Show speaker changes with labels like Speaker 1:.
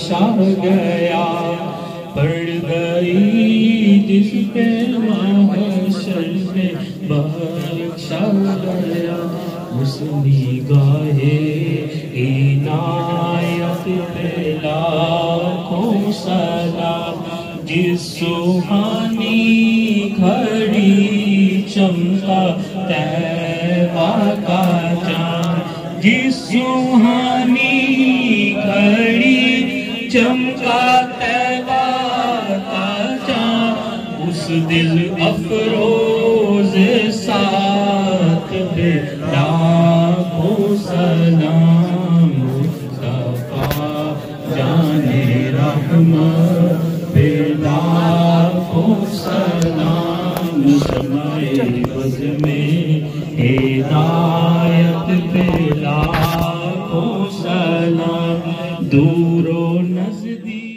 Speaker 1: بخشا گیا، پڑ گئی جس پہ محشر میں بخشا گیا، اس نگاہ عنایت پہ لاکھوں سلام، جس سبحانی گھڑی چمکا طیبہ کا چاند، جس سبحانی گھڑی چمکا طیبہ کا چاند، اس دل افروز ساتھ پہ لاکھوں سلام، مصطفیٰ جان رحمت پہ لاکھوں سلام، سمائے بز میں ہدایت پہ لاکھوں سلام، دور و نزدیک